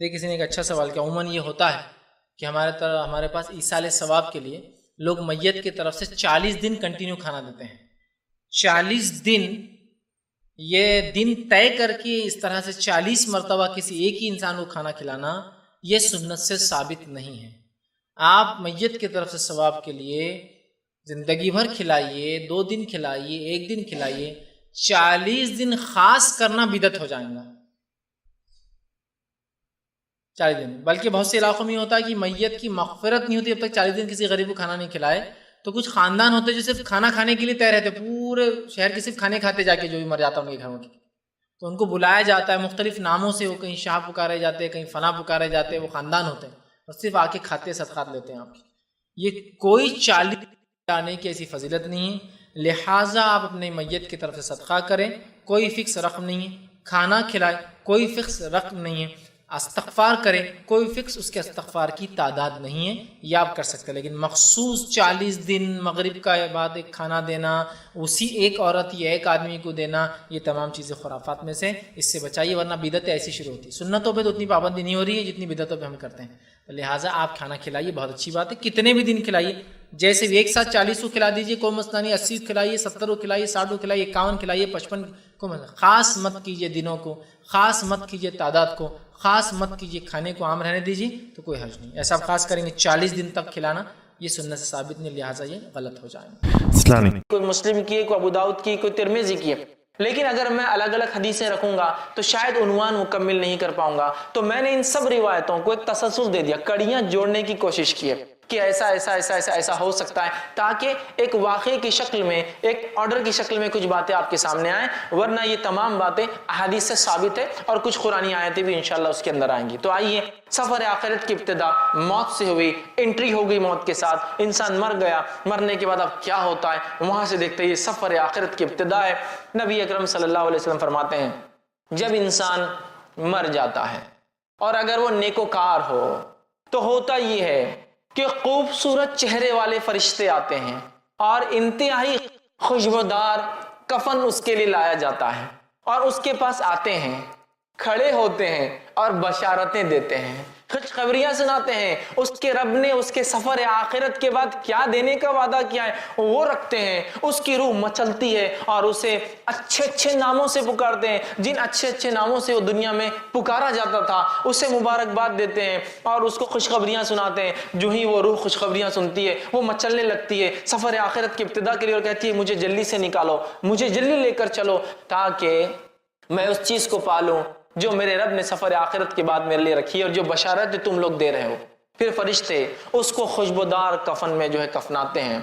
دیکھ کسی نے ایک اچھا سوال کیا، عموماً یہ ہوتا ہے کہ ہمارے پاس ایصال ثواب کے لیے لوگ میت کی طرف سے 40 دن کنٹینیو کھانا دیتے ہیں. 40 دن یہ دن طے کر کے اس طرح سے 40 مرتبہ کسی ایک ہی انسان کو کھانا کھلانا یہ سنت سے ثابت نہیں ہے. آپ میت کی طرف سے ثواب کے لیے زندگی بھر کھلائیے، 2 دن کھلائیے، 1 دن کھلائیے، 40 دن خاص کرنا بدعت ہو جائے گا. 40 دن، بلکہ بہت سے علاقوں میں ہوتا ہے کہ میت کی مغفرت نہیں ہوتی جب تک 40 دن کسی غریب کو کھانا نہیں کھلائے. تو کچھ خاندان ہوتے جو صرف کھانا کھانے کے لیے تیار رہتے، پورے شہر کے صرف کھانے کھاتے جا کے جو بھی مر جاتا ان کے گھروں کے، تو ان کو بلایا جاتا ہے مختلف ناموں سے، وہ کہیں شاہ پکارے جاتے ہیں، کہیں فنا پکارے جاتے ہیں، وہ خاندان ہوتے ہیں اور صرف آ کے کھاتے صدقات لیتے ہیں آپ کی. یہ کوئی 40 لانے کی ایسی فضیلت نہیں ہے. لہٰذا آپ اپنے میت کی طرف سے صدقہ کریں، کوئی فکس رقم نہیں ہے. کھانا کھلائے، کوئی فکس رقم نہیں ہے. استغفار کرے، کوئی فکس اس کے استغفار کی تعداد نہیں ہے، یہ آپ کر سکتے ہیں. لیکن مخصوص 40 دن مغرب کا بعد ایک کھانا دینا، اسی ایک عورت یا ایک آدمی کو دینا، یہ تمام چیزیں خرافات میں سے، اس سے بچائیے ورنہ بدعتیں ایسی شروع ہوتی. سنتوں پہ تو اتنی پابندی نہیں ہو رہی ہے جتنی بدعتوں پہ ہم کرتے ہیں. لہٰذا آپ کھانا کھلائیے، بہت اچھی بات ہے، کتنے بھی دن کھلائیے. جیسے بھی ایک ساتھ 40 کو کھلا دیجیے، کوئی مسئلہ نہیں. 80 کو کھلائیے، 70 کو کھلائیے، 60 کو کھلائیے، 51 کھلائیے، 55 کو. خاص مت کیجیے دنوں کو، خاص مت کیجیے تعداد کو، خاص مت کیجیے، کھانے کو عام رہنے دیجیے تو کوئی حرج نہیں. ایسا آپ خاص کریں گے 40 دن تک کھلانا، یہ سنت سے ثابت نہیں، لہٰذا یہ غلط ہو جائے گا. کوئی مسلم کی ہے، کوئی ابو داؤد کی، کوئی ترمذی کی ہے. لیکن اگر میں الگ الگ حدیثیں رکھوں گا تو شاید عنوان مکمل نہیں کر پاؤں گا. تو میں نے ان سب روایتوں کو ایک تسلسل دے دیا، کڑیاں جوڑنے کی کوشش کی ہے کہ ایسا ایسا ایسا ایسا ایسا ہو سکتا ہے، تاکہ ایک واقعے کی شکل میں، ایک آرڈر کی شکل میں کچھ باتیں آپ کے سامنے آئیں. ورنہ یہ تمام باتیں احادیث سے ثابت ہے اور کچھ قرآنی آیتیں بھی انشاءاللہ اس کے اندر آئیں گی. تو آئیے، سفر آخرت کی ابتدا موت سے ہوئی، انٹری ہو گئی موت کے ساتھ، انسان مر گیا، مرنے کے بعد اب کیا ہوتا ہے وہاں سے دیکھتے ہیں. یہ سفر آخرت کی ابتدا ہے. نبی اکرم صلی اللہ علیہ وسلم فرماتے ہیں جب انسان مر جاتا ہے اور اگر وہ نیکوکار ہو تو ہوتا یہ ہے کہ خوبصورت چہرے والے فرشتے آتے ہیں اور انتہائی خوشبودار کفن اس کے لیے لایا جاتا ہے اور اس کے پاس آتے ہیں، کھڑے ہوتے ہیں اور بشارتیں دیتے ہیں، خوشخبریاں سناتے ہیں. اس کے رب نے اس کے سفر آخرت کے بعد کیا دینے کا وعدہ کیا ہے وہ رکھتے ہیں. اس کی روح مچلتی ہے اور اسے اچھے اچھے ناموں سے پکارتے ہیں، جن اچھے اچھے ناموں سے وہ دنیا میں پکارا جاتا تھا اسے مبارکباد دیتے ہیں اور اس کو خوشخبریاں سناتے ہیں. جو ہی وہ روح خوشخبریاں سنتی ہے وہ مچلنے لگتی ہے سفر آخرت کی ابتدا کے لیے اور کہتی ہے مجھے جلدی سے نکالو، مجھے جلدی لے کر چلو تاکہ میں اس چیز کو پالوں جو میرے رب نے سفر آخرت کے بعد میرے لیے رکھی ہے اور جو بشارت تم لوگ دے رہے ہو. پھر فرشتے اس کو خوشبودار کفن میں جو ہے کفناتے ہیں.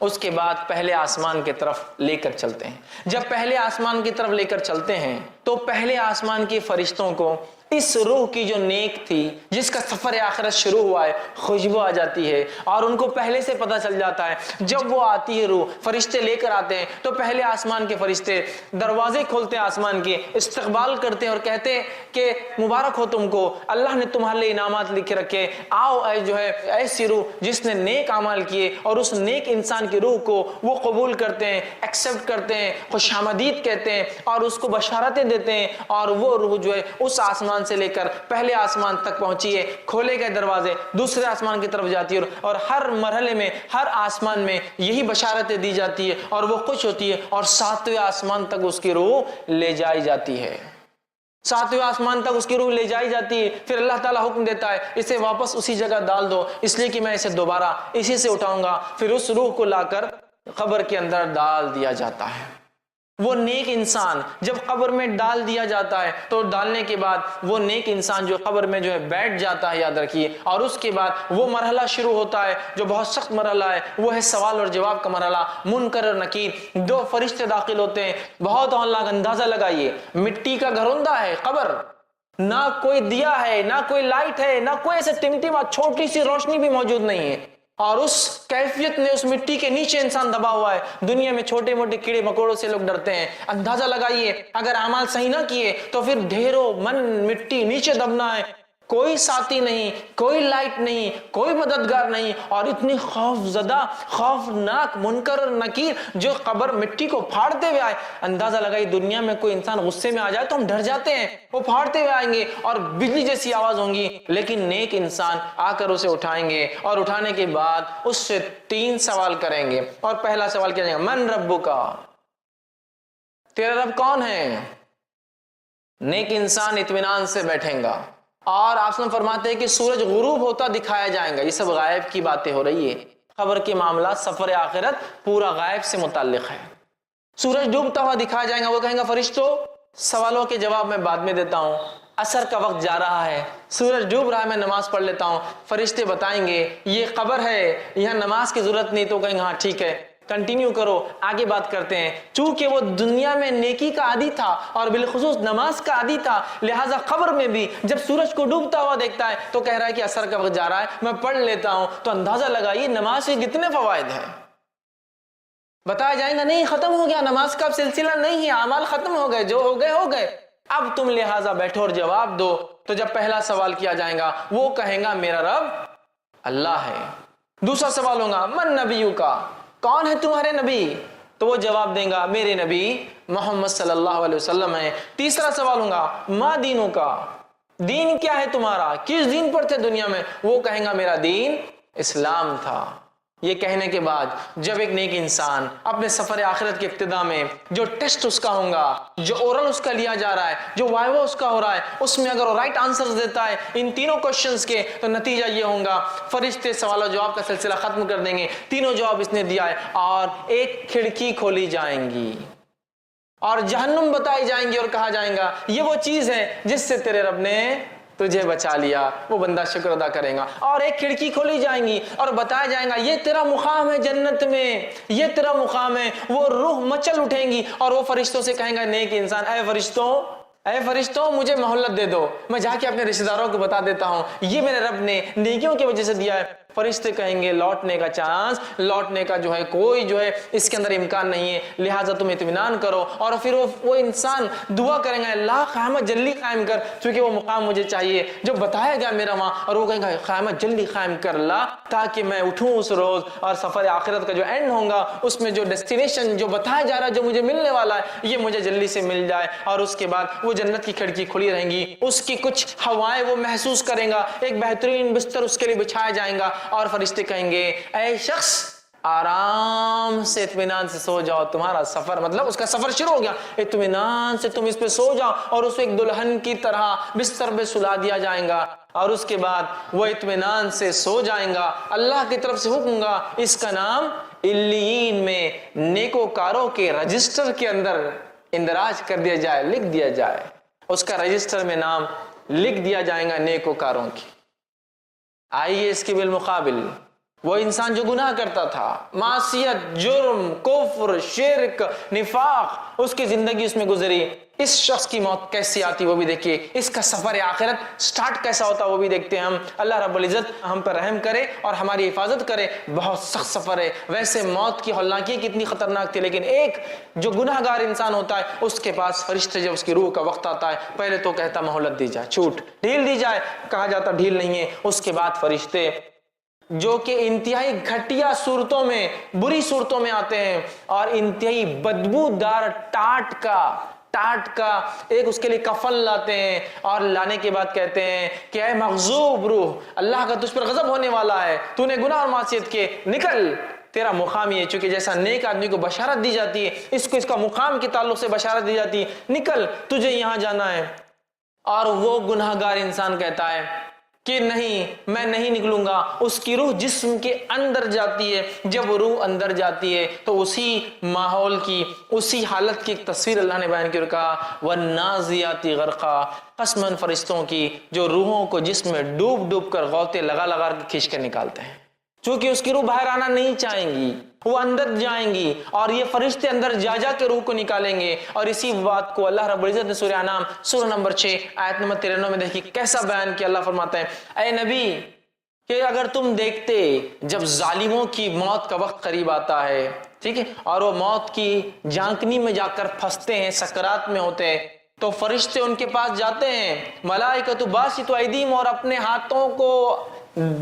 اس کے بعد پہلے آسمان کی طرف لے کر چلتے ہیں. جب پہلے آسمان کی طرف لے کر چلتے ہیں تو پہلے آسمان کے فرشتوں کو اس روح کی جو نیک تھی، جس کا سفر آخرت شروع ہوا ہے، خوشبو آ جاتی ہے اور ان کو پہلے سے پتہ چل جاتا ہے. جب وہ آتی ہے روح، فرشتے لے کر آتے ہیں تو پہلے آسمان کے فرشتے دروازے کھولتے ہیں آسمان کے، استقبال کرتے ہیں اور کہتے ہیں کہ مبارک ہو تم کو، اللہ نے تمہارے لیے انعامات لکھ رکھے، آؤ اے جو ہے ایسی روح جس نے نیک اعمال کیے. اور اس نیک انسان کی روح کو وہ قبول کرتے ہیں، ایکسیپٹ کرتے ہیں، خوش آمدید کہتے ہیں اور اس کو بشارتیں دیتے ہیں. اور وہ روح جو ہے اس آسمان سے لے کر پہلے آسمان تک پہنچی ہے، کھولے گئے دروازے دوسرے آسمان کی طرف جاتی ہے اور ہر مرحلے میں، ہر آسمان میں یہی بشارتیں دی جاتی ہے اور وہ خوش ہوتی ہے اور 7ویں آسمان تک اس کی روح لے جائی جاتی ہے. 7ویں آسمان تک اس کی روح لے جائی جاتی ہے. پھر اللہ تعالیٰ حکم دیتا ہے اسے واپس اسی جگہ ڈال دو، اس لیے کہ میں اسے دوبارہ اسی سے اٹھاؤں گا. پھر اس روح کو لا کر قبر کے اندر ڈال دیا جاتا ہے. وہ نیک انسان جب قبر میں ڈال دیا جاتا ہے تو ڈالنے کے بعد وہ نیک انسان جو قبر میں جو ہے بیٹھ جاتا ہے، یاد رکھیے. اور اس کے بعد وہ مرحلہ شروع ہوتا ہے جو بہت سخت مرحلہ ہے، وہ ہے سوال اور جواب کا مرحلہ. منکر اور نکیر 2 فرشتے داخل ہوتے ہیں. بہت اللہ کا اندازہ لگائیے، مٹی کا گھروندہ ہے قبر، نہ کوئی دیا ہے، نہ کوئی لائٹ ہے، نہ کوئی ایسے ٹمٹما چھوٹی سی روشنی بھی موجود نہیں ہے. اور اس کیفیت میں اس مٹی کے نیچے انسان دبا ہوا ہے. دنیا میں چھوٹے موٹے کیڑے مکوڑوں سے لوگ ڈرتے ہیں. اندازہ لگائیے اگر اعمال صحیح نہ کیے تو پھر ڈھیروں من مٹی نیچے دبنا ہے. کوئی ساتھی نہیں، کوئی لائٹ نہیں، کوئی مددگار نہیں، اور اتنی خوف زدہ، خوفناک منکر اور نکیر جو قبر مٹی کو پھاڑتے ہوئے آئے. اندازہ لگائی دنیا میں کوئی انسان غصے میں آ جائے تو ہم ڈر جاتے ہیں، وہ پھاڑتے ہوئے آئیں گے اور بجلی جیسی آواز ہوں گی، لیکن نیک انسان آ کر اسے اٹھائیں گے اور اٹھانے کے بعد اس سے 3 سوال کریں گے. اور پہلا سوال کیا جائے گا؟ من ربک، تیرا رب کون ہے؟ نیک انسان اطمینان سے بیٹھیں گا. اور آپ فرماتے ہیں کہ سورج غروب ہوتا دکھایا جائے گا. یہ سب غائب کی باتیں ہو رہی ہے. خبر کے معاملات، سفر آخرت پورا غائب سے متعلق ہے. سورج ڈوبتا ہوا دکھایا جائے گا. وہ کہیں گا فرشتوں سوالوں کے جواب میں بعد میں دیتا ہوں، عصر کا وقت جا رہا ہے، سورج ڈوب رہا ہے، میں نماز پڑھ لیتا ہوں. فرشتے بتائیں گے یہ قبر ہے، یہاں نماز کی ضرورت نہیں. تو کہیں گے ہاں ٹھیک ہے، کنٹینیو کرو، آگے بات کرتے ہیں. چونکہ وہ دنیا میں نیکی کا عادی تھا اور بالخصوص نماز کا عادی تھا، لہٰذا قبر میں بھی جب سورج کو ڈوبتا ہوا دیکھتا ہے تو کہہ رہا ہے کہ عصر کا وقت جا رہا ہے، میں پڑھ لیتا ہوں. تو اندازہ لگائیے نماز سے کتنے فوائد ہیں. بتایا جائے گا نہیں ختم ہو گیا، نماز کا سلسلہ نہیں ہے، اعمال ختم ہو گئے، جو ہو گئے ہو گئے، اب تم لہٰذا بیٹھو اور جواب دو. تو جب پہلا سوال کیا جائے گا وہ کہیں گا میرا رب اللہ ہے. دوسرا سوال ہوگا من نبیو کا، کون ہے تمہارے نبی؟ تو وہ جواب دیں گا میرے نبی محمد صلی اللہ علیہ وسلم ہے. تیسرا سوال ہوگا ما دینوں کا، دین کیا ہے تمہارا، کس دین پر تھے دنیا میں؟ وہ کہیں گا میرا دین اسلام تھا. یہ کہنے کے بعد جب ایک نیک انسان اپنے سفر آخرت کے ابتدا میں جو ٹیسٹ اس کا ہوگا، جو اورل اس کا لیا جا رہا ہے، جو وائوا اس کا ہو رہا ہے، اس میں اگر وہ رائٹ آنسرز دیتا ہے ان تینوں کوشچنز کے تو نتیجہ یہ ہوگا فرشتے سوال و جواب کا سلسلہ ختم کر دیں گے. تینوں جواب اس نے دیا ہے اور ایک کھڑکی کھولی جائیں گی اور جہنم بتائی جائیں گی اور کہا جائے گا یہ وہ چیز ہے جس سے تیرے رب نے تجھے بچا لیا. وہ بندہ شکر ادا کرے گا. اور ایک کھڑکی کھولی جائیں گی اور بتایا جائے گا یہ تیرا مقام ہے جنت میں، یہ تیرا مقام ہے. وہ روح مچل اٹھیں گی اور وہ فرشتوں سے کہیں گا نیک انسان اے فرشتوں مجھے مہلت دے دو، میں جا کے اپنے رشتہ داروں کو بتا دیتا ہوں یہ میرے رب نے نیکیوں کی وجہ سے دیا ہے. فرشتے کہیں گے لوٹنے کا چانس، لوٹنے کا جو ہے کوئی جو ہے اس کے اندر امکان نہیں ہے، لہٰذا تم اطمینان کرو. اور پھر وہ انسان دعا کریں گے اللہ قیامت جلدی قائم کر، چونکہ وہ مقام مجھے چاہیے جو بتایا گیا میرا وہاں. اور وہ کہیں گے قیامت جلدی قائم کر اللہ تاکہ میں اٹھوں اس روز اور سفر آخرت کا جو اینڈ ہوگا اس میں جو ڈیسٹینیشن جو بتایا جا رہا ہے جو مجھے ملنے والا ہے یہ مجھے جلدی سے مل جائے. اور اس کے بعد وہ جنت کی کھڑکی کھلی رہیں گی، اس کی کچھ ہوائیں وہ محسوس کریں گا، ایک بہترین بستر اس کے لیے بچھایا جائے گا. اور فرشتے کہیں گے اے شخص آرام سے اطمینان سے سو جاؤ، تمہارا سفر مطلب اس کا سفر شروع ہو گیا، اطمینان سے تم اس پہ سو جاؤ. اور اس کو ایک دلہن کی طرح بستر پہ سلا دیا جائے گا اور اس کے بعد وہ اطمینان سے سو جائیں گا. اللہ کی طرف سے حکم گا اس کا نام علیین میں نیکوکاروں کے رجسٹر کے اندر اندراج کر دیا جائے، لکھ دیا جائے، اس کا رجسٹر میں نام لکھ دیا جائے گا نیکوکاروں کی. آئیے اس کے بالمقابل وہ انسان جو گناہ کرتا تھا، معصیت، جرم، کفر، شرک، نفاق، اس کی زندگی اس میں گزری، اس شخص کی موت کیسی آتی وہ بھی دیکھیے، اس کا سفر آخرت سٹارٹ کیسا ہوتا وہ بھی دیکھتے ہیں ہم. اللہ رب العزت ہم پر رحم کرے اور ہماری حفاظت کرے. بہت سخت سفر ہے. ویسے موت کی ہولناکی کتنی خطرناک تھی، لیکن ایک جو گناہگار انسان ہوتا ہے اس کے پاس فرشتے جب اس کی روح کا وقت آتا ہے پہلے تو کہتا مہلت دی جائے، چھوٹ ڈھیل دی جائے، کہا جاتا ڈھیل نہیں ہے. اس کے بعد فرشتے جو کہ انتہائی گھٹیا صورتوں میں، بری صورتوں میں آتے ہیں اور انتہائی بدبودار ٹاٹ کا ایک اس کے لیے کفن لاتے ہیں اور لانے کے بعد کہتے ہیں کہ اے مغضوب روح، اللہ کا تجھ پر غضب ہونے والا ہے، تو نے گناہ اور معصیت کیے، نکل، تیرا مقام یہ ہے. چونکہ جیسا نیک آدمی کو بشارت دی جاتی ہے اس کو اس کا مقام کے تعلق سے بشارت دی جاتی ہے، نکل تجھے یہاں جانا ہے. اور وہ گناہگار انسان کہتا ہے کہ نہیں میں نہیں نکلوں گا. اس کی روح جسم کے اندر جاتی ہے. جب روح اندر جاتی ہے تو اسی ماحول کی، اسی حالت کی ایک تصویر اللہ نے بیان کی اور کہا وَالنَّازِعَاتِ غَرْقًا، قسماً فرشتوں کی جو روحوں کو جسم میں ڈوب کر غوطے لگا کے کھینچ کر نکالتے ہیں. چونکہ اس کی روح باہر آنا نہیں چاہیں گی، وہ اندر جائیں گی اور یہ فرشتے اندر جا کے روح کو نکالیں گے. اور اسی بات کو اللہ رب العزت نے سورہ انعام سورہ نمبر 6 آیت نمبر 93 میں دیکھیے کیسا بیان کیا. اللہ فرماتا ہے اے نبی کہ اگر تم دیکھتے جب ظالموں کی موت کا وقت قریب آتا ہے، ٹھیک ہے، اور وہ موت کی جھانکنی میں جا کر پھنستے ہیں، سکرات میں ہوتے ہیں، تو فرشتے ان کے پاس جاتے ہیں، ملائکۃ باسطوا ایدیہم، اور اپنے ہاتھوں کو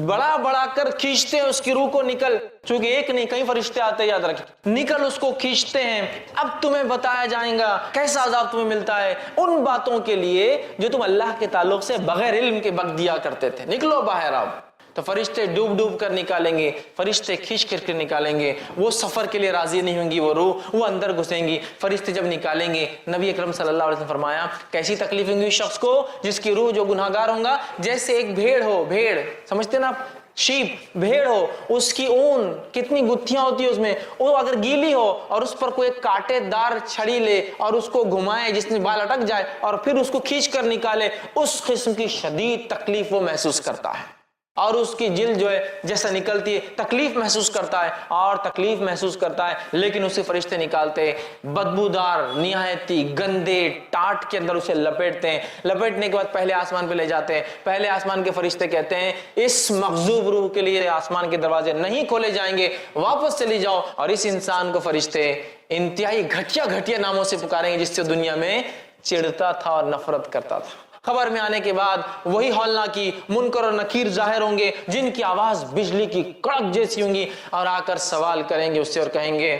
بڑا بڑا کر کھینچتے ہیں اس کی روح کو، نکل، چونکہ ایک نہیں کئی فرشتے آتے، یاد رکھیں، نکل اس کو کھینچتے ہیں۔ اب تمہیں بتایا جائے گا کیسا عذاب تمہیں ملتا ہے ان باتوں کے لیے جو تم اللہ کے تعلق سے بغیر علم کے بک دیا کرتے تھے، نکلو باہر اب۔ تو فرشتے ڈوب ڈوب کر نکالیں گے، فرشتے کھینچ کر کے نکالیں گے، وہ سفر کے لیے راضی نہیں ہوں گی، وہ روح وہ اندر گھسیں گی۔ فرشتے جب نکالیں گے، نبی اکرم صلی اللہ علیہ وسلم فرمایا کیسی تکلیف ہوں گی اس شخص کو جس کی روح جو گناہگار ہوگا، جیسے ایک بھیڑ ہو، بھیڑ سمجھتے نا آپ، شیپ، بھیڑ ہو، اس کی اون کتنی گتھیاں ہوتی ہیں اس میں، وہ اگر گیلی ہو اور اس پر کوئی کانٹے دار چھڑی لے اور اس کو گھمائے جس میں بال اٹک جائے اور پھر اس کو کھینچ کر نکالے، اس قسم کی شدید تکلیف وہ محسوس کرتا ہے، اور اس کی جلد جو ہے جیسا نکلتی ہے تکلیف محسوس کرتا ہے، اور تکلیف محسوس کرتا ہے، لیکن اسے فرشتے نکالتے بدبودار نہایتی گندے ٹاٹ کے اندر اسے لپیٹتے ہیں، لپیٹنے کے بعد پہلے آسمان پہ لے جاتے ہیں۔ پہلے آسمان کے فرشتے کہتے ہیں اس مغضوب روح کے لیے آسمان کے دروازے نہیں کھولے جائیں گے، واپس چلی جاؤ، اور اس انسان کو فرشتے انتہائی گھٹیا گھٹیا ناموں سے پکاریں گے جس سے دنیا میں چڑھتا تھا اور نفرت کرتا تھا۔ خبر میں آنے کے بعد وہی ہولناکی منکر اور نکیر ظاہر ہوں گے جن کی آواز بجلی کی کڑک جیسی ہوں گی، اور آ کر سوال کریں گے اس سے اور کہیں گے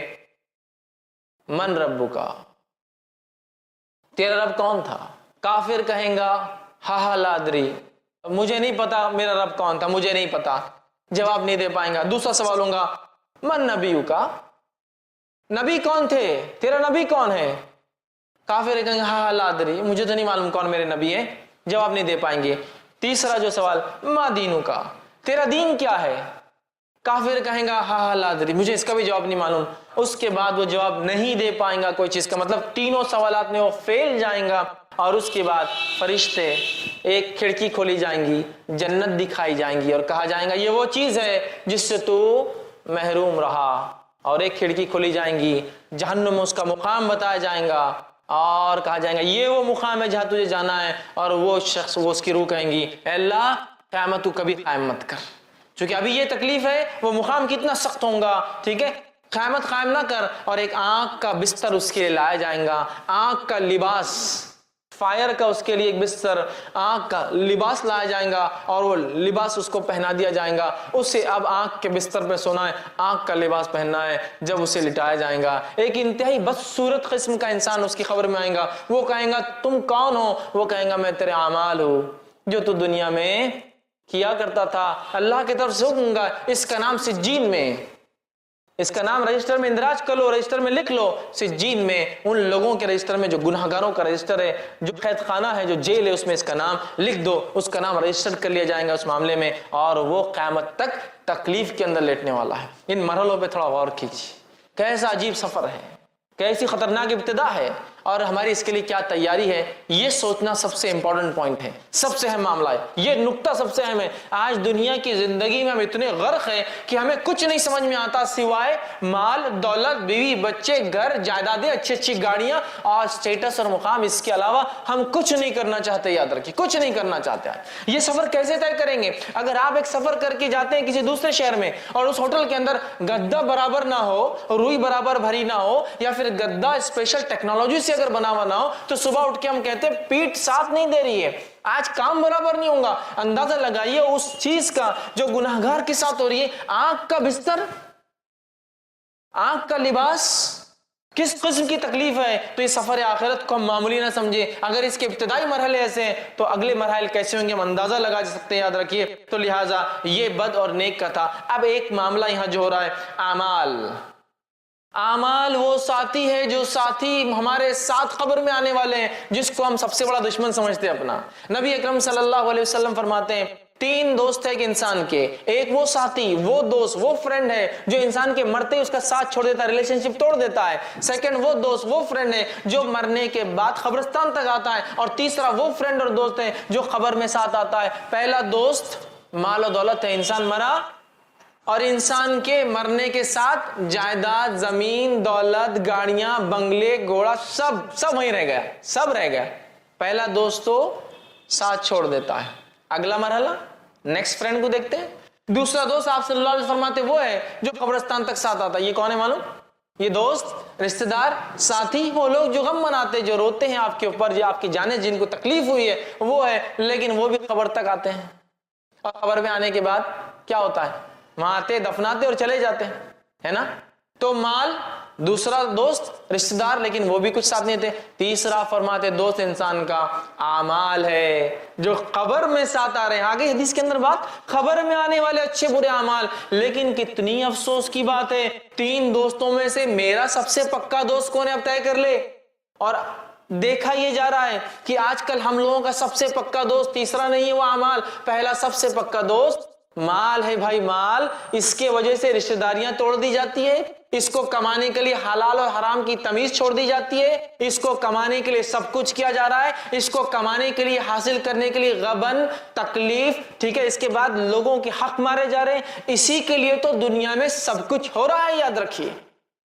من ربکا، تیرا رب کون تھا؟ کافر کہیں گا ہا لا ادری، مجھے نہیں پتا میرا رب کون تھا، مجھے نہیں پتا، جواب نہیں دے پائیں گا۔ دوسرا سوال ہوگا من نبیکا، نبی کون تھے، تیرا نبی کون ہے؟ کافر کہیں گے ہاں لا ادری، مجھے تو نہیں معلوم کون میرے نبی ہے، جواب نہیں دے پائیں گے۔ تیسرا جو سوال ما دینو کا، تیرا دین کیا ہے؟ کافر کہیں گا ہاں لا ادری، مجھے اس کا بھی جواب نہیں معلوم۔ اس کے بعد وہ جواب نہیں دے پائیں گا کوئی چیز کا، مطلب تینوں سوالات میں وہ فیل جائیں گا، اور اس کے بعد فرشتے ایک کھڑکی کھولی جائیں گی، جنت دکھائی جائیں گی اور کہا جائیں گا یہ وہ چیز ہے جس سے تو محروم رہا، اور ایک کھڑکی کھولی جائیں گی، جہنم میں اس کا مقام بتایا جائیں گا اور کہا جائے گا یہ وہ مقام ہے جہاں تجھے جانا ہے، اور وہ شخص وہ اس کی روح کہیں گی اے اللہ قیامت تو کبھی قائم مت کر، چونکہ ابھی یہ تکلیف ہے، وہ مقام کتنا سخت ہوگا، ٹھیک ہے، قیامت قائم نہ کر۔ اور ایک آنکھ کا بستر اس کے لیے لایا جائیں گا، آنکھ کا لباس، فائر کا اس کے لیے ایک بستر، آنکھ کا لباس لایا جائیں گا، اور وہ لباس اس کو پہنا دیا جائیں گا، اسے اب آنکھ کے بستر پہ سونا ہے، آنکھ کا لباس پہننا ہے۔ جب اسے لٹایا جائیں گا، ایک انتہائی بدصورت قسم کا انسان اس کی خبر میں آئے گا، وہ کہیں گا تم کون ہو؟ وہ کہیں گا میں تیرے اعمال ہوں جو تو دنیا میں کیا کرتا تھا، اللہ کی طرف سے حکم گا، اس کا نام سجین میں، اس کا نام رجسٹر میں اندراج کر لو، رجسٹر میں لکھ لو، سجین میں ان لوگوں کے رجسٹر میں جو گناہگاروں کا رجسٹر ہے، جو قید خانہ ہے، جو جیل ہے، اس میں اس کا نام لکھ دو، اس کا نام رجسٹر کر لیا جائے گا اس معاملے میں، اور وہ قیامت تک تکلیف کے اندر لیٹنے والا ہے۔ ان مرحلوں پہ تھوڑا غور کیجیے، کیسا عجیب سفر ہے، کیسی خطرناک ابتدا ہے، اور ہماری اس کے لیے کیا تیاری ہے، یہ سوچنا سب سے امپورٹنٹ پوائنٹ ہے، سب سے اہم معاملہ ہے، یہ نقطہ سب سے اہم ہے۔ آج دنیا کی زندگی میں ہم اتنے غرق ہیں کہ ہمیں کچھ نہیں سمجھ میں آتا سوائے مال دولت، بیوی بچے، گھر جائیدادیں، اچھی اچھی گاڑیاں اور اسٹیٹس اور مقام، اس کے علاوہ ہم کچھ نہیں کرنا چاہتے، یاد رکھیے کچھ نہیں کرنا چاہتے ہیں۔ یہ سفر کیسے طے کریں گے؟ اگر آپ ایک سفر کر کے جاتے ہیں کسی دوسرے شہر میں، اور اس ہوٹل کے اندر گدا برابر نہ ہو، روئی برابر بھری نہ ہو، یا پھر گدا اسپیشل ٹیکنالوجی سے اگر بنا ہوا نہ ہو، تو صبح اٹھ کے ہم کہتے ہیں پیٹ ساتھ نہیں دے رہی ہے، آج کام برابر نہیں ہوگا۔ اندازہ لگائیے اس چیز کا جو گناہگار کے ساتھ ہو رہی ہے، آنکھ کا بستر، آنکھ کا لباس، کس قسم کی تکلیف ہے۔ تو یہ سفر آخرت کو ہم معمولی نہ سمجھے، اگر اس کے ابتدائی مرحلے ایسے ہیں تو اگلے مراحل کیسے ہوں گے ہم اندازہ لگا سکتے ہیں، یاد رکھیے۔ تو لہٰذا یہ بد اور نیک کا تھا۔ اب ایک معاملہ یہاں جو ہو رہا ہے، اعمال، اعمال وہ ساتھی ہے جو ساتھی ہمارے ساتھ قبر میں آنے والے ہیں، جس کو ہم سب سے بڑا دشمن سمجھتے ہیں اپنا۔ نبی اکرم صلی اللہ علیہ وسلم فرماتے ہیں تین دوست ہے ایک انسان کے، ایک وہ ساتھی، وہ دوست، وہ فرینڈ ہے جو انسان کے مرتے ہی اس کا ساتھ چھوڑ دیتا ہے، ریلیشن شپ توڑ دیتا ہے۔ سیکنڈ وہ دوست، وہ فرینڈ ہے جو مرنے کے بعد قبرستان تک آتا ہے، اور تیسرا وہ فرینڈ اور دوست ہے جو قبر میں ساتھ آتا ہے۔ پہلا دوست مال و دولت ہے، انسان مرا اور انسان کے مرنے کے ساتھ جائیداد، زمین، دولت، گاڑیاں، بنگلے، گھوڑا، سب وہیں رہ گیا، سب رہ گیا۔ پہلا دوست تو ساتھ چھوڑ دیتا ہے۔ اگلا مرحلہ نیکسٹ فرینڈ کو دیکھتے ہیں۔ دوسرا دوست آپ صلی اللہ علیہ وسلم فرماتے وہ ہے جو قبرستان تک ساتھ آتا ہے۔ یہ کون ہے معلوم؟ یہ دوست، رشتہ دار، ساتھی، وہ لوگ جو غم مناتے، جو روتے ہیں آپ کے اوپر، جو آپ کی جانیں جن کو تکلیف ہوئی ہے وہ ہے، لیکن وہ بھی قبر تک آتے ہیں، اور قبر میں آنے کے بعد کیا ہوتا ہے؟ وہاں آتے، دفناتے اور چلے جاتے ہیں، ہے نا؟ تو مال، دوسرا دوست رشتہ دار، لیکن وہ بھی کچھ ساتھ نہیں تھے۔ تیسرا فرماتے دوست انسان کا اعمال ہے جو قبر میں ساتھ آ رہے ہیں۔ آگے حدیث کے اندر بات، قبر میں آنے والے اچھے برے اعمال، لیکن کتنی افسوس کی بات ہے، 3 دوستوں میں سے میرا سب سے پکا دوست کون ہے اب طے کر لے۔ اور دیکھا یہ جا رہا ہے کہ آج کل ہم لوگوں کا سب سے پکا دوست تیسرا نہیں ہے وہ اعمال، پہلا سب سے پکا دوست مال ہے بھائی، مال۔ اس کے وجہ سے رشتہ داریاں توڑ دی جاتی ہے، اس کو کمانے کے لیے حلال اور حرام کی تمیز چھوڑ دی جاتی ہے، اس کو کمانے کے لیے سب کچھ کیا جا رہا ہے، اس کو کمانے کے لیے، حاصل کرنے کے لیے غبن، تکلیف، ٹھیک ہے، اس کے بعد لوگوں کے حق مارے جا رہے ہیں، اسی کے لیے تو دنیا میں سب کچھ ہو رہا ہے، یاد رکھیے۔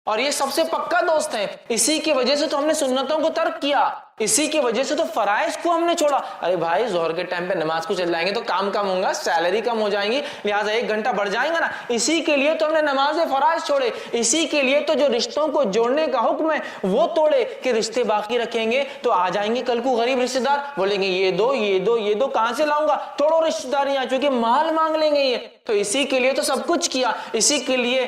اور یہ سب سے پکا دوست ہے، اسی کی وجہ سے تو ہم نے سنتوں کو ترک کیا، اسی کی وجہ سے تو فرائض کو ہم نے چھوڑا۔ ارے بھائی ظہر کے ٹائم پہ نماز کو چل جائیں گے تو کام کم ہوگا، سیلری کم ہو جائیں گی، لہٰذا 1 گھنٹہ بڑھ جائیں گا نا، اسی کے لیے تو ہم نے نماز فرائض چھوڑے، اسی کے لیے تو جو رشتوں کو جوڑنے کا حکم ہے وہ توڑے کہ رشتے باقی رکھیں گے تو آ جائیں گے کل کو غریب رشتے دار، بولیں گے یہ دو یہ دو یہ دو، کہاں سے لاؤں گا؟ توڑو رشتے داریاں، چونکہ مال مانگ لیں گے یہ، تو اسی کے لیے تو سب کچھ کیا، اسی کے لیے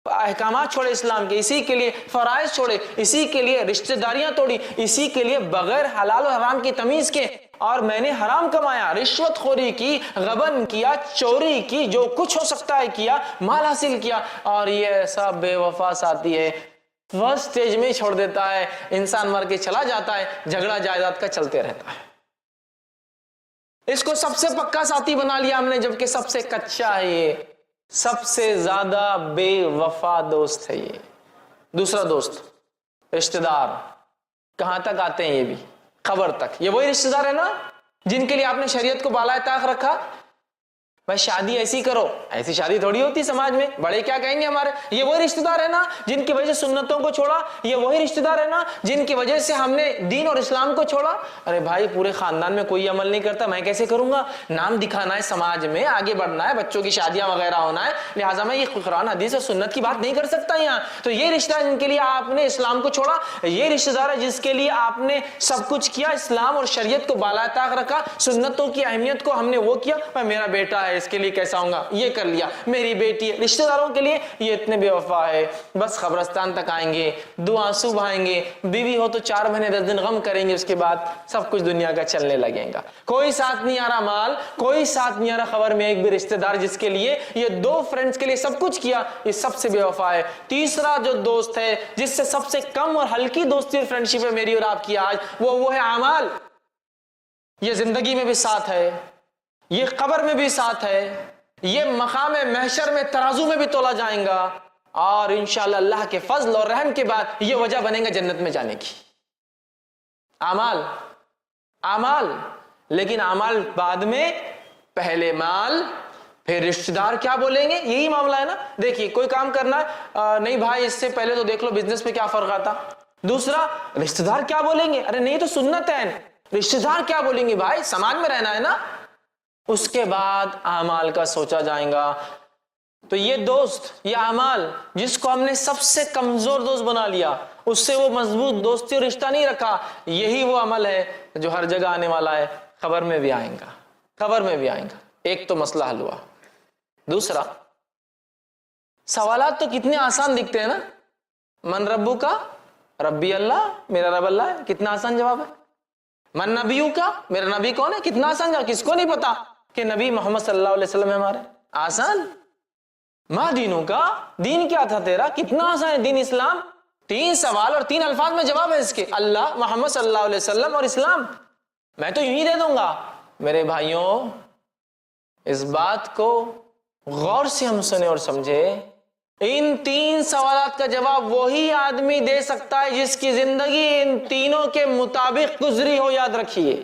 احکامات چھوڑے اسلام کے، اسی کے لیے فرائض چھوڑے، اسی کے لیے رشتہ داریاں توڑی، اسی کے لیے بغیر حلال و حرام کی تمیز کے، اور میں نے حرام کمایا، رشوت خوری کی، غبن کیا، چوری کی، جو کچھ ہو سکتا ہے کیا، مال حاصل کیا، اور یہ ایسا بے وفا ساتھی ہے، فرسٹ سٹیج میں چھوڑ دیتا ہے، انسان مر کے چلا جاتا ہے، جھگڑا جائیداد کا چلتے رہتا ہے۔ اس کو سب سے پکا ساتھی بنا لیا ہم نے، جبکہ سب سے کچا ہے، یہ سب سے زیادہ بے وفا دوست ہے یہ۔ دوسرا دوست رشتہ دار، کہاں تک آتے ہیں؟ یہ بھی قبر تک۔ یہ وہی رشتہ دار ہے نا جن کے لیے آپ نے شریعت کو بالائے طاق رکھا، بھائی شادی ایسی کرو، ایسی شادی تھوڑی ہوتی سماج میں، بڑے کیا کہیں گے ہمارے۔ یہ وہی رشتہ دار ہے نا جن کی وجہ سے سنتوں کو چھوڑا، یہ وہی رشتہ دار ہے نا جن کی وجہ سے ہم نے دین اور اسلام کو چھوڑا۔ ارے بھائی پورے خاندان میں کوئی عمل نہیں کرتا، میں کیسے کروں گا؟ نام دکھانا ہے سماج میں، آگے بڑھنا ہے، بچوں کی شادیاں وغیرہ ہونا ہے، لہٰذا میں یہ قرآن حدیث اور سنت کی بات نہیں کر سکتا یہاں۔ تو یہ رشتہ جن کے لیے آپ نے اسلام کو چھوڑا، یہ رشتہ دار ہے جس کے لیے آپ نے سب کچھ کیا، اسلام اور شریعت کو بالائے طاق رکھا، سنتوں کی اہمیت کو ہم نے وہ کیا، میں میرا بیٹا ہے اس کے لیے کیسا ہوں گا، یہ کر لیا، میری بیٹی ہے۔ رشتہ داروں کے لیے یہ اتنے بے وفا ہے، بس قبرستان تک آئیں گے، 2 آنسو بہائیں گے، بیوی ہو تو 4 مہینے 10 دن غم کریں گے، اس کے بعد سب کچھ دنیا کا چلنے لگے گا۔ کوئی ساتھ نہیں آ رہا مال، کوئی ساتھ نہیں آ رہا خبر میں، ایک بھی رشتہ دار جس کے لیے یہ 2 فرینڈز کے لیے سب کچھ کیا، یہ سب سے بے وفا ہے۔ تیسرا جو دوست ہے جس سے سب سے کم اور ہلکی دوستی اور فرینڈشپ ہے میری اور آپ کی آج، وہ ہے اعمال۔ یہ زندگی میں بھی ساتھ ہے، یہ قبر میں بھی ساتھ ہے، یہ مقام محشر میں ترازو میں بھی تولا جائیں گا، اور انشاءاللہ اللہ کے فضل اور رحم کے بعد یہ وجہ بنے گا جنت میں جانے کی۔ اعمال، اعمال، لیکن اعمال بعد میں، پہلے مال، پھر رشتہ دار کیا بولیں گے، یہی معاملہ ہے نا۔ دیکھیے کوئی کام کرنا ہے، نہیں بھائی اس سے پہلے تو دیکھ لو بزنس میں کیا فرق آتا۔ دوسرا رشتہ دار کیا بولیں گے، ارے نہیں تو سنت ہے، رشتہ دار کیا بولیں گے، بھائی سماج میں رہنا ہے نا۔ اس کے بعد اعمال کا سوچا جائیں گا۔ تو یہ دوست، یہ اعمال جس کو ہم نے سب سے کمزور دوست بنا لیا، اس سے وہ مضبوط دوستی اور رشتہ نہیں رکھا، یہی وہ عمل ہے جو ہر جگہ آنے والا ہے، قبر میں بھی آئیں گا، قبر میں بھی آئیں گا۔ ایک تو مسئلہ حل ہوا۔ دوسرا، سوالات تو کتنے آسان دکھتے ہیں نا، من ربو کا، ربی اللہ، میرا رب اللہ ہے، کتنا آسان جواب ہے۔ من نبیو کا، میرا نبی کون ہے، کتنا آسان جواب، کس کو نہیں پتا کہ نبی محمد صلی اللہ علیہ وسلم ہے ہمارے، آسان۔ ماں دینوں کا، دین کیا تھا تیرا، کتنا آسان ہے دین اسلام، 3 سوال اور 3 الفاظ میں جواب ہے اس کے، اللہ، محمد صلی اللہ علیہ وسلم اور اسلام، میں تو یوں ہی دے دوں گا۔ میرے بھائیوں اس بات کو غور سے ہم سنیں اور سمجھے، ان 3 سوالات کا جواب وہی آدمی دے سکتا ہے جس کی زندگی ان تینوں کے مطابق گزری ہو، یاد رکھیے۔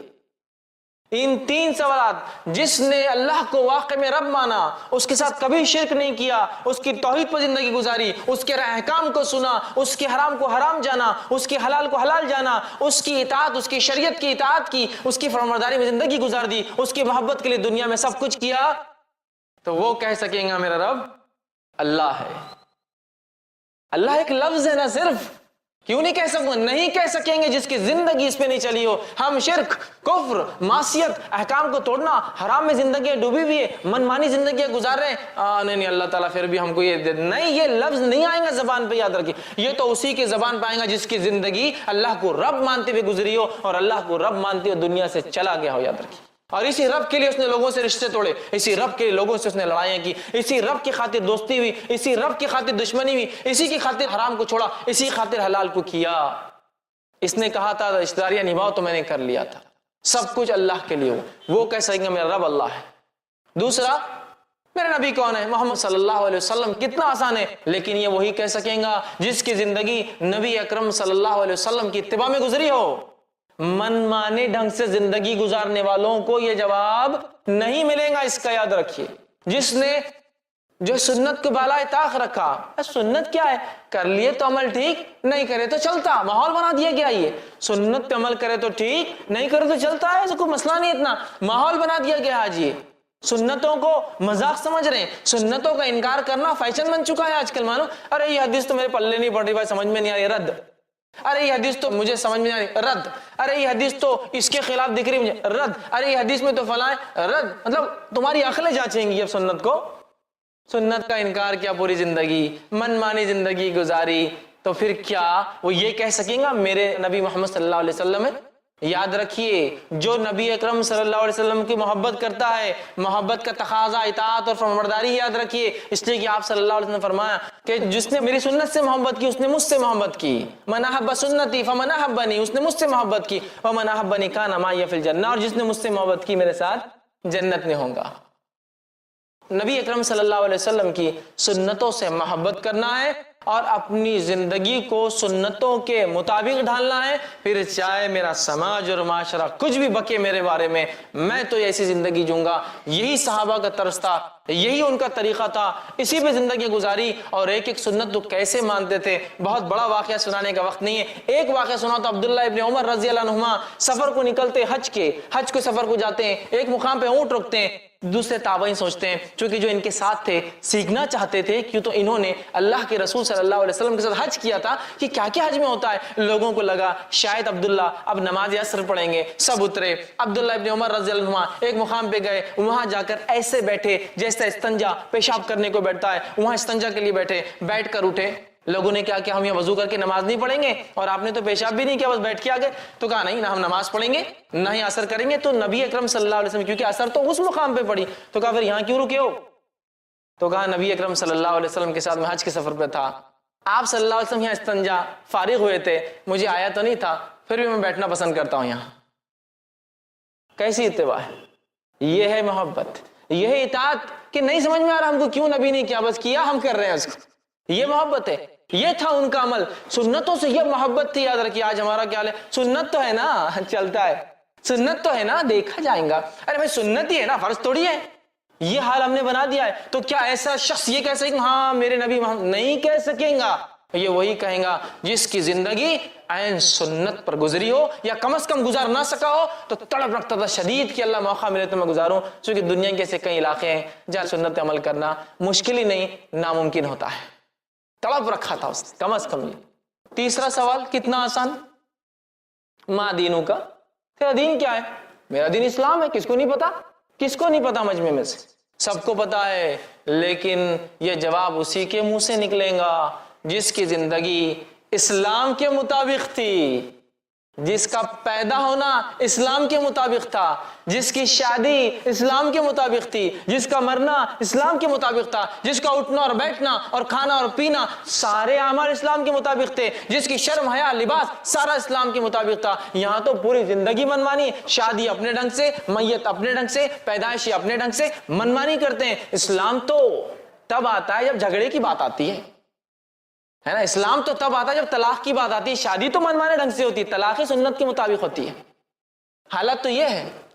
ان 3 سوالات، جس نے اللہ کو واقع میں رب مانا، اس کے ساتھ کبھی شرک نہیں کیا، اس کی توحید پر زندگی گزاری، اس کے احکام کو سنا، اس کے حرام کو حرام جانا، اس کے حلال کو حلال جانا، اس کی اطاعت، اس کی شریعت کی اطاعت کی، اس کی فرمانبرداری میں زندگی گزار دی، اس کی محبت کے لیے دنیا میں سب کچھ کیا، تو وہ کہہ سکیں گا میرا رب اللہ ہے۔ اللہ ایک لفظ ہے نا صرف، کیوں نہیں کہہ سکوں؟ نہیں کہہ سکیں گے جس کی زندگی اس پہ نہیں چلی ہو. ہم شرک، کفر، معصیت، احکام کو توڑنا، حرام میں زندگیاں ڈوبی ہوئی ہے، من مانی زندگیاں گزار رہے ہیں. نہیں اللہ تعالیٰ پھر بھی ہم کو یہ نہیں، یہ لفظ نہیں آئیں گا زبان پہ، یاد رکھیے. یہ تو اسی کے زبان پہ آئیں گا جس کی زندگی اللہ کو رب مانتے ہوئے گزری ہو اور اللہ کو رب مانتے ہوئے دنیا سے چلا گیا ہو، یاد رکھیے. اور اسی رب کے لیے اس نے لوگوں سے رشتے توڑے، اسی رب کے لیے لوگوں سے اس نے لڑائیاں کی، اسی رب کی خاطر دوستی ہوئی، اسی رب کی خاطر دشمنی ہوئی، اسی کی خاطر حرام کو چھوڑا، اسی خاطر حلال کو کیا. اس نے کہا تھا رشتہ داریاں نبھاؤ تو میں نے کر لیا تھا. سب کچھ اللہ کے لیے ہو، وہ کہہ سکیں گے میرا رب اللہ ہے. دوسرا میرا نبی کون ہے؟ محمد صلی اللہ علیہ وسلم. کتنا آسان ہے، لیکن یہ وہی کہہ سکیں گا جس کی زندگی نبی اکرم صلی اللہ علیہ وسلم کی اتباع میں گزری ہو. من مانے ڈھنگ سے زندگی گزارنے والوں کو یہ جواب نہیں ملے گا، اس کا یاد رکھیے. جس نے جو سنت کو بالائے طاق رکھا، سنت کیا ہے؟ کر لیے تو عمل ٹھیک، نہیں کرے تو چلتا، ماحول بنا دیا گیا. یہ سنت پہ عمل کرے تو ٹھیک، نہیں کرے تو چلتا ہے، ایسا کوئی مسئلہ نہیں. اتنا ماحول بنا دیا گیا آج. یہ سنتوں کو مذاق سمجھ رہے ہیں، سنتوں کا انکار کرنا فیشن بن چکا ہے آج کل. مانو ارے یہ حدیث تو میرے پلے نہیں پڑ رہی بھائی، سمجھ میں نہیں آ رہی، رد. ارے یہ حدیث تو مجھے سمجھ میں نہیں آ رہی، رد. ارے یہ حدیث تو اس کے خلاف دکھ رہی مجھے، رد. ارے یہ حدیث میں تو فلاں ہے، رد. مطلب تمہاری عقلیں جانچیں گی اب سنت کو. سنت کا انکار کیا، پوری زندگی من مانی زندگی گزاری، تو پھر کیا وہ یہ کہہ سکیں گا میرے نبی محمد صلی اللہ علیہ وسلم ہے؟ یاد رکھیے، جو نبی اکرم صلی اللہ علیہ وسلم کی محبت کرتا ہے، محبت کا تقاضا اطاعت اور فرمانبرداری. یاد رکھیے، اس لیے کہ آپ صلی اللہ علیہ وسلم نے فرمایا کہ جس نے میری سنت سے محبت کی اس نے مجھ سے محبت کی. من احب سنتی فمن احبنی، اس نے مجھ سے محبت کی. ومن احبنی کان معی فی الجنہ، اور جس نے مجھ سے محبت کی میرے ساتھ جنت میں ہوگا. نبی اکرم صلی اللہ علیہ وسلم کی سنتوں سے محبت کرنا ہے اور اپنی زندگی کو سنتوں کے مطابق ڈھالنا ہے. پھر چاہے میرا سماج اور معاشرہ کچھ بھی بکے میرے بارے میں تو ایسی زندگی جوں گا. یہی صحابہ کا طرز تھا، یہی ان کا طریقہ تھا، اسی پہ زندگی گزاری. اور ایک ایک سنت تو کیسے مانتے تھے. بہت بڑا واقعہ سنانے کا وقت نہیں ہے، ایک واقعہ سنا تو عبداللہ ابن عمر رضی اللہ عنہما سفر کو نکلتے، حج کو سفر کو جاتے ہیں. ایک مقام پہ اونٹ روکتے ہیں. دوسرے تابعین سوچتے ہیں چونکہ جو ان کے ساتھ تھے سیکھنا چاہتے تھے، کیوں تو انہوں نے اللہ کے رسول صلی اللہ علیہ وسلم کے ساتھ حج کیا تھا کہ کیا کیا حج میں ہوتا ہے. لوگوں کو لگا شاید عبداللہ اب نماز عصر پڑھیں گے. سب اترے. عبداللہ ابن عمر رضی اللہ عنہ ایک مقام پہ گئے، وہاں جا کر ایسے بیٹھے جیسے استنجا پیشاب کرنے کو بیٹھتا ہے، وہاں استنجا کے لیے بیٹھے. بیٹھ کر اٹھے. لوگوں نے کہا کہ ہم یہ وضو کر کے نماز نہیں پڑھیں گے، اور آپ نے تو پیشاب بھی نہیں کیا، بس بیٹھ کے آ گئے. تو کہا نہیں، نہ ہم نماز پڑھیں گے نہ ہی اثر کریں گے. تو نبی اکرم صلی اللہ علیہ وسلم، کیونکہ اثر تو اس مقام پہ پڑی، تو کہا پھر یہاں کیوں رکے ہو؟ تو کہا نبی اکرم صلی اللہ علیہ وسلم کے ساتھ میں حج کے سفر پہ تھا، آپ صلی اللہ علیہ وسلم یہاں استنجا فارغ ہوئے تھے، مجھے آیا تو نہیں تھا، پھر بھی میں بیٹھنا پسند کرتا ہوں یہاں. کیسی اتباع ہے؟ یہ ہے محبت، یہ ہے اطاعت. کہ نہیں سمجھ میں آ رہا ہم کو کیوں نبی نے کیا، بس کیا ہم کر رہے ہیں اس کو. یہ محبت ہے، یہ تھا ان کا عمل. سنتوں سے یہ محبت تھی. یاد رکھیے آج ہمارا کیا ہے، سنت تو ہے نا، چلتا ہے، سنت تو ہے نا، دیکھا جائے گا. ارے بھائی سنت ہی ہے نا، فرض تھوڑی ہے. یہ حال ہم نے بنا دیا ہے. تو کیا ایسا شخص یہ کہہ سکے ہاں میرے نبی محمد؟ نہیں کہہ سکیں گا. یہ وہی کہیں گا جس کی زندگی عین سنت پر گزری ہو، یا کم از کم گزار نہ سکا ہو تو تڑپ رکھتا تھا شدید کہ اللہ موقع ملے تو میں گزاروں. چونکہ دنیا کے ایسے کئی علاقے ہیں جہاں سنت عمل کرنا مشکل ہی نہیں، ناممکن ہوتا ہے. تڑپ رکھا تھا اس نے کم از کم. تیسرا سوال کتنا آسان، ما دینوں کا، تیرا دین کیا ہے؟ میرا دین اسلام ہے. کس کو نہیں پتا؟ کس کو نہیں پتا مجمع میں سے؟ سب کو پتا ہے. لیکن یہ جواب اسی کے منہ سے نکلے گا جس کی زندگی اسلام کے مطابق تھی، جس کا پیدا ہونا اسلام کے مطابق تھا، جس کی شادی اسلام کے مطابق تھی، جس کا مرنا اسلام کے مطابق تھا، جس کا اٹھنا اور بیٹھنا اور کھانا اور پینا سارے اعمال اسلام کے مطابق تھے، جس کی شرم حیا لباس سارا اسلام کے مطابق تھا. یہاں تو پوری زندگی منمانی، شادی اپنے ڈھنگ سے، میت اپنے ڈھنگ سے، پیدائشی اپنے ڈھنگ سے منمانی کرتے ہیں. اسلام تو تب آتا ہے جب جھگڑے کی بات آتی ہے نا. اسلام تو تب آتا ہے جب طلاق کی بات آتی ہے. شادی تو منمانے ڈھنگ سے ہوتی ہے، طلاق سنت کے مطابق ہوتی ہے. حالت تو یہ ہے،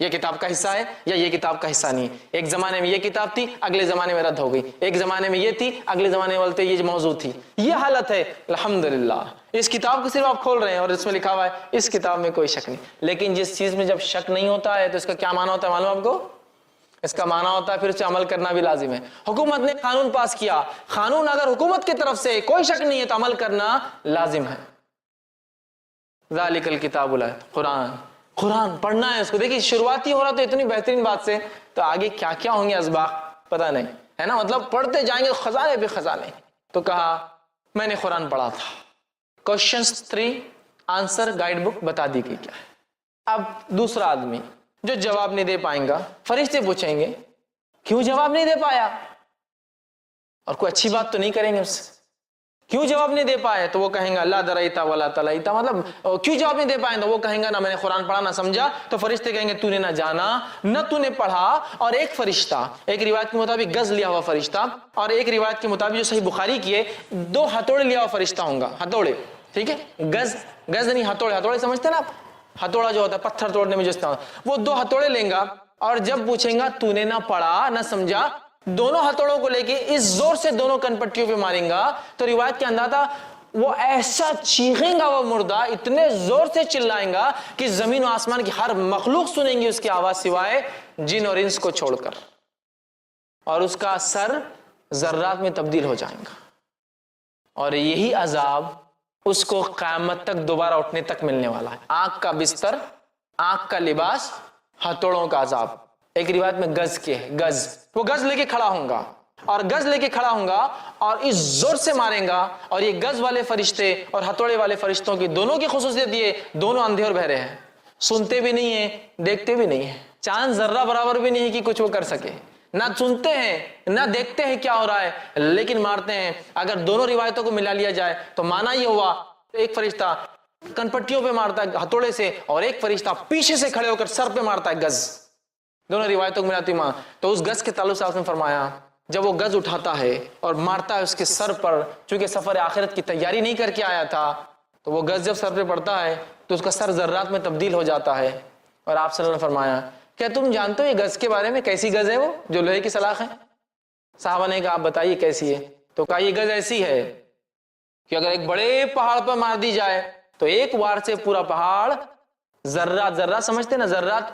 یہ کتاب کا حصہ ہے یا یہ کتاب کا حصہ نہیں ہے. ایک زمانے میں یہ کتاب تھی, اگلے زمانے میں رد ہو گئی. ایک زمانے میں یہ تھی, اگلے زمانے میں بولتے یہ موضوع تھی. یہ حالت ہے. الحمدللہ اس کتاب کو صرف آپ کھول رہے ہیں اور اس میں لکھا ہوا ہے اس کتاب میں کوئی شک نہیں. لیکن جس چیز میں جب شک نہیں ہوتا ہے تو اس کا کیا معنی ہوتا ہے معلوم آپ کو؟ اس کا معنی ہوتا ہے پھر اسے عمل کرنا بھی لازم ہے. حکومت نے قانون پاس کیا, قانون اگر حکومت کی طرف سے کوئی شک نہیں ہے تو عمل کرنا لازم ہے. ذالک الکتاب لا قرآن پڑھنا ہے اس کو. دیکھیے شروعاتی ہو رہا تو اتنی بہترین بات سے, تو آگے کیا کیا ہوں گے اسباق پتہ نہیں ہے نا. مطلب پڑھتے جائیں گے خزانے پہ خزانے. تو کہا میں نے قرآن پڑھا تھا. کوشچنز 3 آنسر گائیڈ بک بتا دی گئی کیا ہے. اب دوسرا آدمی جو جواب نہیں دے پائیں گا, فرشتے پوچھیں گے کیوں جواب نہیں دے پایا, اور کوئی اچھی بات تو نہیں کریں گے اس سے. کیوں جواب نہیں دے پائے تو وہ کہیں گا لا درائیتا ولا تلائیتا, مطلب کیوں جواب نہیں دے پائے تو وہ کہیں گا نہ میں نے قرآن پڑھا نہ سمجھا. تو فرشتے کہیں گے تو نے نہ جانا نہ تو نے پڑھا. اور ایک فرشتہ, ایک روایت کے مطابق گز لیا ہوا فرشتہ, اور ایک روایت کے مطابق جو صحیح بخاری کی ہے 2 ہتھوڑے لیا ہوا فرشتہ ہوگا. ہتھوڑے, ٹھیک ہے, گز نہیں ہتھوڑے. ہتھوڑے سمجھتے ہیں نا آپ, ہتھوڑا جو ہوتا ہے پتھر توڑنے میں جو استعمال, وہ 2 ہتھوڑے لیں گا اور جب پوچھیں گا تو نے نہ پڑھا نہ سمجھا, دونوں ہتھوڑوں کو لے کے اس زور سے دونوں کنپٹیوں پہ ماریں گا. تو روایت کے اندر تھا وہ ایسا چیخیں گا, وہ مردہ اتنے زور سے چلائیں گا کہ زمین و آسمان کی ہر مخلوق سنیں گی اس کی آواز سوائے جن اور انس کو چھوڑ کر, اور اس کا سر ذرات میں تبدیل ہو جائے گا. اور یہی عذاب اس کو قیامت تک دوبارہ اٹھنے تک ملنے والا ہے. آنکھ کا بستر, آنکھ کا لباس, ہتھوڑوں کا عذاب. ایک روایت میں گز کے ہے, گز, وہ گز لے کے کھڑا ہوں گا اور گز لے کے کھڑا ہوں گا اور اس زور سے ماریں گا. اور یہ گز والے فرشتے اور ہتھوڑے والے فرشتوں کی دونوں کی خصوصیت یہ, دونوں اندھے اور بہرے ہیں, سنتے بھی نہیں ہیں دیکھتے بھی نہیں ہیں. چاند ذرہ برابر بھی نہیں ہے کہ کچھ وہ کر سکے. نہ سنتے ہیں نہ دیکھتے ہیں کیا ہو رہا ہے, لیکن مارتے ہیں. اگر دونوں روایتوں کو ملا لیا جائے تو معنی یہ ہوا ایک فرشتہ کنپٹیوں پہ مارتا ہے ہتھوڑے سے, اور ایک فرشتہ پیچھے سے کھڑے ہو کر سر پہ مارتا ہے گز. دونوں روایتوں کو ملاتی ماں. تو اس گز کے تعلق سے آپ نے فرمایا جب وہ گز اٹھاتا ہے اور مارتا ہے اس کے سر پر, چونکہ سفر آخرت کی تیاری نہیں کر کے آیا تھا, تو وہ گز جب سر پہ پڑتا ہے تو اس کا سر ذرات میں تبدیل ہو جاتا ہے. اور آپ صلی اللہ علیہ وسلم نے فرمایا کیا تم جانتے ہو یہ گز کے بارے میں کیسی گز ہے, وہ جو لوہے کی سلاخ ہے؟ صحابہ نے کہا آپ بتائیے کیسی ہے. تو کہا یہ گز ایسی ہے کہ اگر ایک بڑے پہاڑ پر مار دی جائے تو ایک وار سے پورا پہاڑ ذرات, ذرات سمجھتے نا, ذرات